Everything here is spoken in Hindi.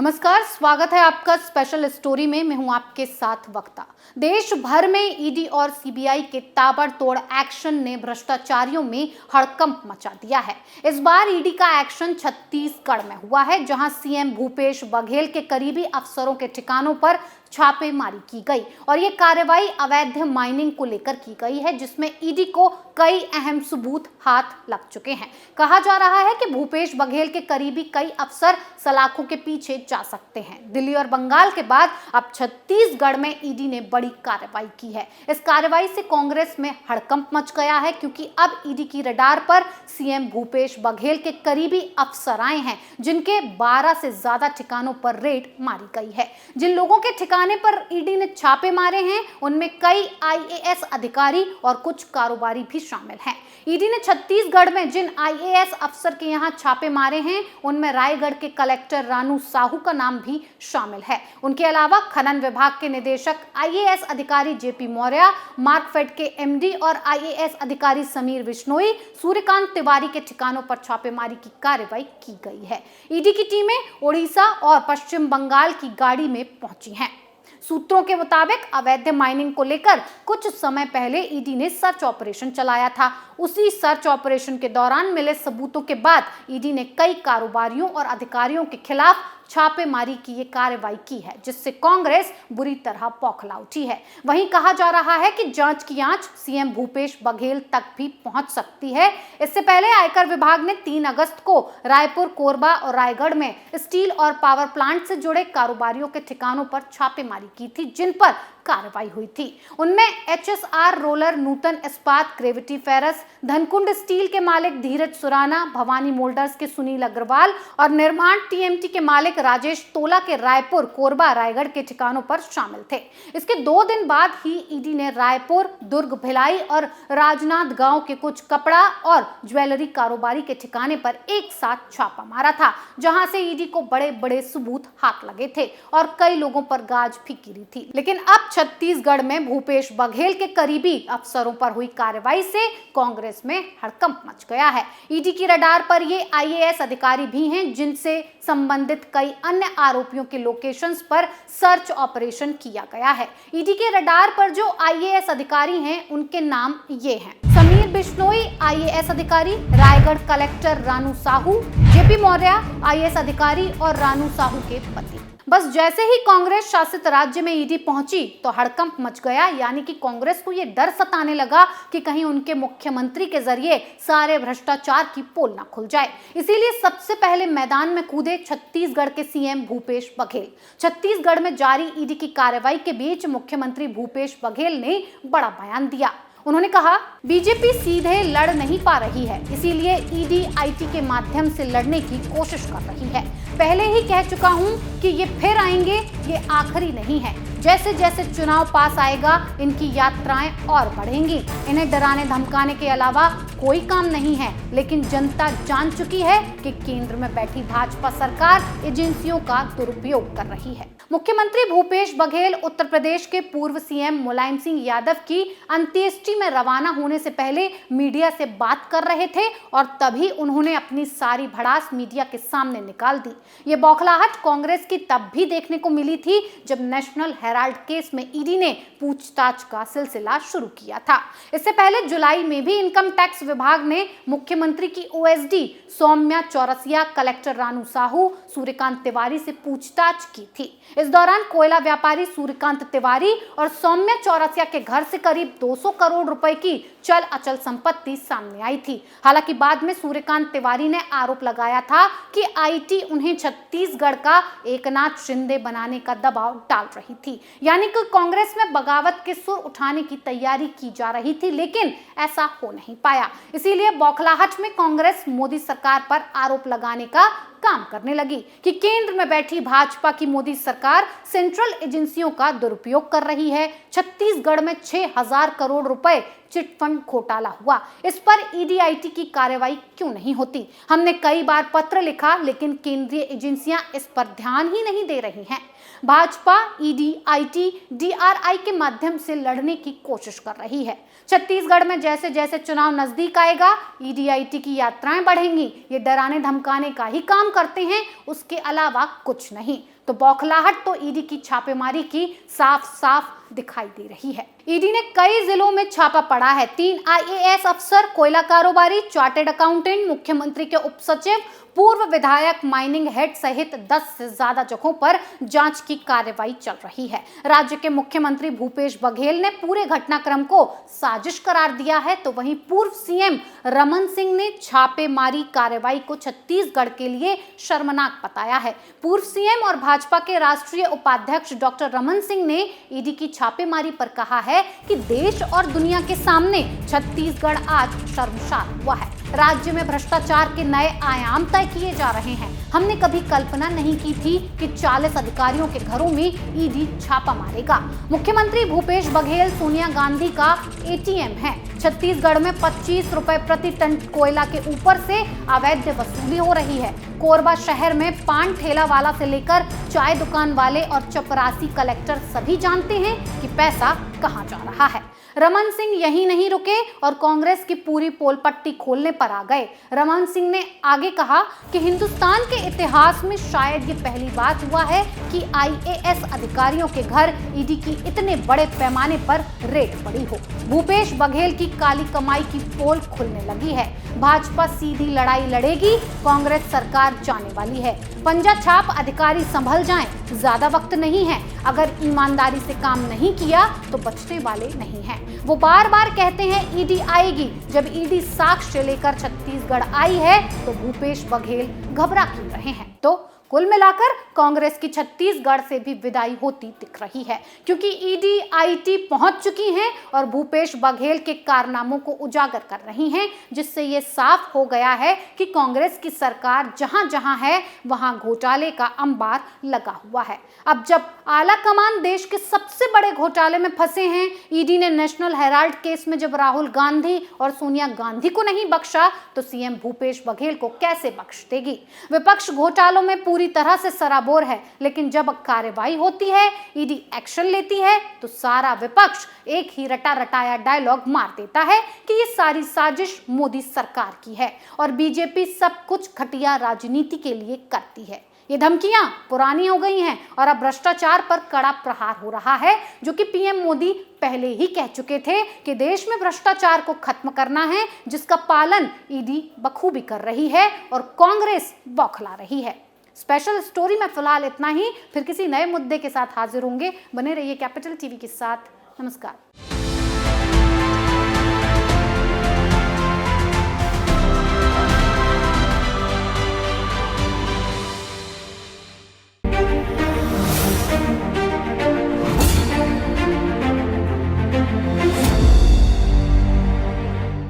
नमस्कार, स्वागत है आपका स्पेशल स्टोरी में। मैं हूं आपके साथ वक्ता। देश भर में ईडी और सीबीआई के ताबड़तोड़ एक्शन ने भ्रष्टाचारियों में हड़कंप मचा दिया है। इस बार ईडी का एक्शन छत्तीसगढ़ में हुआ है, जहां सीएम भूपेश बघेल के करीबी अफसरों के ठिकानों पर छापेमारी की गई और ये कार्रवाई अवैध माइनिंग को लेकर की गई है, जिसमें ईडी को कई अहम सबूत हाथ लग चुके हैं। कहा जा रहा है कि भूपेश बघेल के करीबी कई अफसर सलाखों के पीछे जा सकते हैं। दिल्ली और बंगाल के बाद अब छत्तीसगढ़ में ईडी ने बड़ी कार्रवाई की है। इस कार्रवाई से कांग्रेस में हड़कंप मच गया है, क्योंकि अब ईडी की रडार पर सीएम भूपेश बघेल के करीबी अफसर आए हैं, जिनके 12 से ज्यादा ठिकानों पर रेड मारी गई है। जिन लोगों के ठिकाने पर ईडी ने छापे मारे हैं, उनमें कई आईएएस अधिकारी और कुछ कारोबारी भी शामिल हैं। ईडी ने छत्तीसगढ़ में जिन आईएएस अफसर के यहां छापे मारे हैं, उनमें रायगढ़ के कलेक्टर रानू साहू का नाम भी शामिल है। उनके अलावा खनन विभाग के निदेशक आईएएस अधिकारी जेपी मौर्य, मार्कफेड के एमडी और आईएएस अधिकारी समीर बिश्नोई, सूर्यकांत तिवारी के ठिकानों पर छापेमारी की कार्रवाई की गई है। ईडी की टीमें ओडिशा और पश्चिम बंगाल की गाड़ी में पहुंची हैं। सूत्रों के मुताबिक अवैध माइनिंग को लेकर कुछ समय पहले ईडी ने सर्च ऑपरेशन चलाया था। उसी सर्च ऑपरेशन के दौरान मिले सबूतों के बाद ईडी ने कई कारोबारियों और अधिकारियों के खिलाफ छापेमारी की ये कार्रवाई की है, जिससे कांग्रेस बुरी तरह बौखला उठी है। वहीं कहा जा रहा है कि जांच की आंच सीएम भूपेश बघेल तक भी पहुंच सकती है। इससे पहले आयकर विभाग ने 3 अगस्त को रायपुर, कोरबा और रायगढ़ में स्टील और पावर प्लांट से जुड़े कारोबारियों के ठिकानों पर छापेमारी की थी, जिन पर कार्रवाई हुई थी। उनमें एचएसआर रोलर, नूतन इस्पात, ग्रेविटी फेरस, धनकुंड स्टील के मालिक धीरज सुराना, भवानी मोल्डर्स के सुनील अग्रवाल और निर्माण टीएमटी के मालिक राजेश तोला के रायपुर, कोरबा, रायगढ़ के ठिकानों पर शामिल थे। इसके 2 दिन बाद ही ईडी ने रायपुर, दुर्ग, भिलाई और राजनांद गांव के कुछ कपड़ा और ज्वेलरी कारोबारी के ठिकाने पर एक साथ छापा मारा था, जहां से ईडी को बड़े बड़े सबूत हाथ लगे थे और कई लोगों पर गाज भी गिरी थी। लेकिन अब छत्तीसगढ़ में भूपेश बघेल के करीबी अफसरों पर हुई कार्रवाई से कांग्रेस में हड़कंप मच गया है। ईडी की रडार पर ये आईएएस अधिकारी भी हैं, जिनसे संबंधित कई अन्य आरोपियों के लोकेशंस पर सर्च ऑपरेशन किया गया है। ईडी के रडार पर जो आईएएस अधिकारी हैं, उनके नाम ये हैं: समीर बिश्नोई आईएएस अधिकारी, Raigarh collector Ranu Sahu, JP Maurya IAS अधिकारी और रानू साहू के पति। बस जैसे ही कांग्रेस शासित राज्य में ईडी पहुंची तो हड़कंप मच गया, यानी कि कांग्रेस को यह डर सताने लगा कि कहीं उनके मुख्यमंत्री के जरिए सारे भ्रष्टाचार की पोल ना खुल जाए। इसीलिए सबसे पहले मैदान में कूदे छत्तीसगढ़ के सीएम भूपेश बघेल। छत्तीसगढ़ में जारी ईडी की कार्रवाई के बीच मुख्यमंत्री भूपेश बघेल ने बड़ा बयान दिया। उन्होंने कहा, बीजेपी सीधे लड़ नहीं पा रही है, इसीलिए ईडी आईटी के माध्यम से लड़ने की कोशिश कर रही है। पहले ही कह चुका हूं कि ये फिर आएंगे, ये आखिरी नहीं है। जैसे जैसे चुनाव पास आएगा, इनकी यात्राएं और बढ़ेंगी। इन्हें डराने धमकाने के अलावा कोई काम नहीं है, लेकिन जनता जान चुकी है कि केंद्र में बैठी भाजपा सरकार एजेंसियों का दुरुपयोग कर रही है। मुख्यमंत्री भूपेश बघेल उत्तर प्रदेश के पूर्व सीएम मुलायम सिंह यादव की अंत्येष्टि में रवाना होने से पहले मीडिया से बात कर रहे थे और तभी उन्होंने अपनी सारी भड़ास मीडिया के सामने निकाल दी। ये बौखलाहट कांग्रेस की तब भी देखने को मिली थी, जब नेशनल हेराल्ड केस में ईडी ने पूछताछ का सिलसिला शुरू किया था। इससे पहले जुलाई में भी इनकम टैक्स विभाग ने मुख्यमंत्री की ओएसडी सौम्या चौरसिया, कलेक्टर रानू साहू, सूर्यकांत तिवारी से पूछताछ की थी। इस दौरान कोयला व्यापारी सूर्यकांत तिवारी और सौम्या चौरसिया के घर से करीब 200 करोड़ रुपए की चल अचल संपत्ति सामने आई थी। हालांकि बाद में सूर्यकांत तिवारी ने आरोप लगाया था कि आईटी उन्हें छत्तीसगढ़ का एकनाथ शिंदे बनाने का दबाव डाल रही थी, यानी कि कांग्रेस में बगावत के सुर उठाने की तैयारी की जा रही थी, लेकिन ऐसा हो नहीं पाया। इसीलिए बौखलाहट में कांग्रेस मोदी सरकार पर आरोप लगाने का काम करने लगी कि केंद्र में बैठी भाजपा की मोदी सरकार सेंट्रल एजेंसियों का दुरुपयोग कर रही है। छत्तीसगढ़ में 6000 करोड़ रुपए चिटफंड घोटाला हुआ, इस पर ईडी आईटी की कार्रवाई क्यों नहीं होती? हमने कई बार पत्र लिखा, लेकिन केंद्रीय एजेंसियां इस पर ध्यान ही नहीं दे रही हैं। भाजपा ईडी, आईटी, डीआरआई के माध्यम से लड़ने की कोशिश कर रही है। छत्तीसगढ़ में जैसे जैसे चुनाव नजदीक आएगा, ईडी आईटी की यात्राएं बढ़ेंगी। ये डराने धमकाने का ही काम करते हैं, उसके अलावा कुछ नहीं। तो बौखलाहट तो ईडी की छापेमारी की साफ साफ दिखाई दे रही है। ईडी ने कई जिलों में छापा पड़ा है। 3 आईएएस अफसर, कोयला कारोबारी, चार्टेड अकाउंटेंट, मुख्यमंत्री के उपसचिव, पूर्व विधायक, माइनिंग हेड सहित 10 से ज्यादा जगहों पर जांच की कार्रवाई चल रही है। राज्य के मुख्यमंत्री भूपेश बघेल ने पूरे घटनाक्रम को साजिश करार दिया है, तो वहीं पूर्व सीएम रमन सिंह ने छापेमारी कार्रवाई को छत्तीसगढ़ के लिए शर्मनाक बताया है। पूर्व सीएम और भाजपा के राष्ट्रीय उपाध्यक्ष डॉक्टर रमन सिंह ने ईडी की छापेमारी पर कहा है कि देश और दुनिया के सामने छत्तीसगढ़ आज शर्मसार हुआ है। राज्य में भ्रष्टाचार के नए आयाम तय किए जा रहे हैं। हमने कभी कल्पना नहीं की थी कि 40 अधिकारियों के घरों में ईडी छापा मारेगा। मुख्यमंत्री भूपेश बघेल सोनिया गांधी का एटीएम है। छत्तीसगढ़ में 25 रुपए प्रति टन कोयला के ऊपर से अवैध वसूली हो रही है। कोरबा शहर में पान ठेला वाला से लेकर चाय दुकान वाले और चपरासी कलेक्टर सभी जानते हैं कि पैसा कहां जा रहा है। रमन सिंह यहीं नहीं रुके और कांग्रेस की पूरी पोल पट्टी खोलने पर आ गए। रमन सिंह ने आगे कहा कि हिंदुस्तान के इतिहास में शायद ये पहली बात हुआ है कि आईएएस अधिकारियों के घर ईडी की इतने बड़े पैमाने पर रेड पड़ी हो। भूपेश बघेल की काली कमाई की पोल खुलने लगी है। भाजपा सीधी लड़ाई लड़ेगी, कांग्रेस सरकार जाने वाली है। पंजा छाप अधिकारी संभल जाएं, ज्यादा वक्त नहीं है। अगर ईमानदारी से काम नहीं किया तो बचने वाले नहीं हैं। वो बार बार कहते हैं ईडी आएगी। जब ईडी साक्ष्य लेकर छत्तीसगढ़ आई है तो भूपेश बघेल घबरा क्यों रहे हैं? तो कुल मिलाकर कांग्रेस की छत्तीसगढ़ से भी विदाई होती दिख रही है, क्योंकि ईडी आईटी पहुंच चुकी हैं और भूपेश बघेल के कारनामों को उजागर कर रही हैं, जिससे ये साफ हो गया है कि कांग्रेस की सरकार जहां जहां है वहां घोटाले का अंबार लगा हुआ है। अब जब आला कमान देश के सबसे बड़े घोटाले में फंसे हैं, ईडी ने नेशनल हेराल्ड केस में जब राहुल गांधी और सोनिया गांधी को नहीं बख्शा तो सीएम भूपेश बघेल को कैसे बख्श देगी? विपक्ष घोटालों में पूरी तरह से सराबोर है, लेकिन जब कार्रवाई होती है, ईडी एक्शन लेती है तो सारा विपक्ष एक ही रटा रटाया डायलॉग मार देता है कि ये सारी साजिश मोदी सरकार की है और बीजेपी सब कुछ घटिया राजनीति के लिए करती है। ये धमकियां पुरानी हो गई हैं और अब भ्रष्टाचार पर कड़ा प्रहार हो रहा है, जो कि पीएम मोदी पहले ही कह चुके थे कि देश में भ्रष्टाचार को खत्म करना है, जिसका पालन ईडी बखूबी कर रही है और कांग्रेस बौखला रही है। स्पेशल स्टोरी में फिलहाल इतना ही। फिर किसी नए मुद्दे के साथ हाजिर होंगे। बने रहिए कैपिटल टीवी के साथ। नमस्कार।